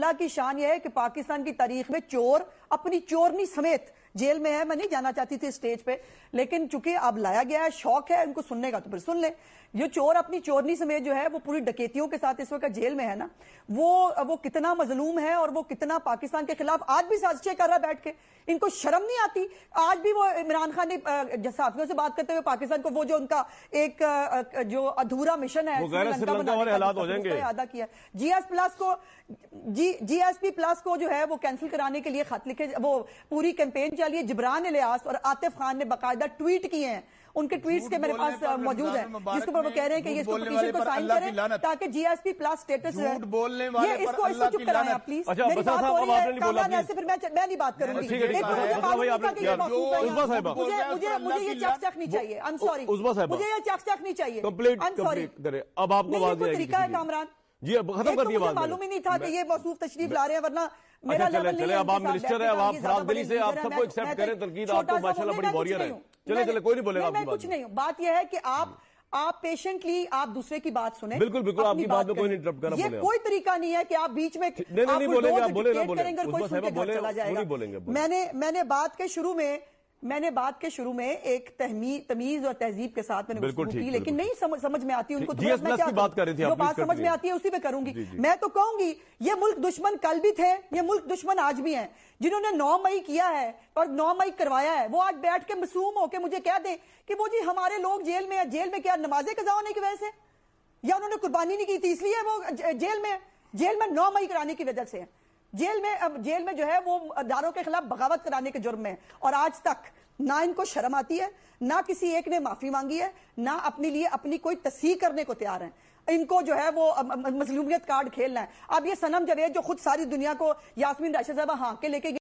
اللہ کی شان یہ ہے کہ پاکستان کی تاریخ میں چور اپنی چورنی سمیت جیل میں ہے. میں نہیں جانا چاہتی تھی اسٹیج پہ، لیکن چونکہ اب لایا گیا ہے، شوق ہے ان کو سننے کا تو پھر سن لیں. یہ چور اپنی چورنی سمیت جو ہے وہ پوری ڈکیتیوں کے ساتھ اس وقت جیل میں ہے نا، وہ کتنا مظلوم ہے اور وہ کتنا پاکستان کے خلاف آج بھی سازشیں کر رہا ہے بیٹھ کے. ان کو شرم نہیں آتی؟ آج بھی وہ عمران خان نے صحافیوں سے بات کرتے ہوئے پاکستان کو وہ جو ان کا ایک جو ادھورا مشن ہے ادا کیا. جی ایس پی پلس کو جو ہے وہ کینسل کرانے کے لیے خط لکھے، وہ پوری کیمپین چلی. جبران الیاس اور عاطف خان نے باقاعدہ ٹویٹ کیے ہیں، ان کے ٹویٹس کے میرے پاس موجود ہیں، جس کے اوپر وہ کہہ رہے ہیں کہ یہ اس کو پٹیشن کو سائن کریں تاکہ جی ایس پی پلس سٹیٹس ہے. یہ اس کو چپ کرائیں آپ پلیز. میری بات ہو رہی ہے کامران، ایسے پھر میں نہیں بات کروں گی. مجھے یہ چک چک نہیں چاہیے. I'm sorry. مجھے یہ چک چک نہیں چاہیے. I'm sorry. اب آپ کو کوئی طریقہ ہے کامران؟ جی اب ختم کر دیا. مجھے معلوم ہی نہیں تھا کہ یہ موصوف تشریف لا رہے ہیں، ورنہ میرا لیول نہیں ہے. اب آپ منسٹر ہیں، اب آپ فرادلی سے آپ سب کو ایکسپٹ کریں. تنقید آپ کو ماشاءاللہ بڑی واریر ہے. چلے کوئی نہیں بولے گا. میں کچھ نہیں ہوں. بات یہ ہے کہ آپ پیشنٹلی آپ دوسرے کی بات سنیں. بالکل آپ کی بات میں کوئی نہیں انٹرپٹ کرنا. یہ کوئی طریقہ نہیں ہے کہ آپ بیچ میں نہیں بولیں گے. آپ بولیں گے کریں گے اور کوئی سن کے گھر چلا جائے گا. میں نے بات کے شروع میں ایک تمیز اور تہذیب کے ساتھ میں نے گفتگو کی، لیکن نہیں سمجھ میں آتی ان کو. جو بات سمجھ میں آتی ہے اسی پہ کروں گی. میں تو کہوں گی یہ ملک دشمن کل بھی تھے، یہ ملک دشمن آج بھی ہیں. جنہوں نے 9 مئی کیا ہے اور 9 مئی کروایا ہے، وہ آج بیٹھ کے معصوم ہو کے مجھے کہہ دیں کہ وہ جی ہمارے لوگ جیل میں ہیں. جیل میں کیا نمازیں قضا ہونے کی وجہ سے، یا انہوں نے قربانی نہیں کی تھی اس لیے وہ جیل میں 9 مئی کرانے کی وجہ سے. جیل میں جو ہے وہ اداروں کے خلاف بغاوت کرانے کے جرم میں، اور آج تک نہ ان کو شرم آتی ہے، نہ کسی ایک نے معافی مانگی ہے، نہ اپنے لیے اپنی کوئی تصحیح کرنے کو تیار ہیں. ان کو جو ہے وہ مظلومیت کارڈ کھیلنا ہے. اب یہ صنم جاوید جو خود ساری دنیا کو یاسمین راشد صاحبہ ہاں کے لے کے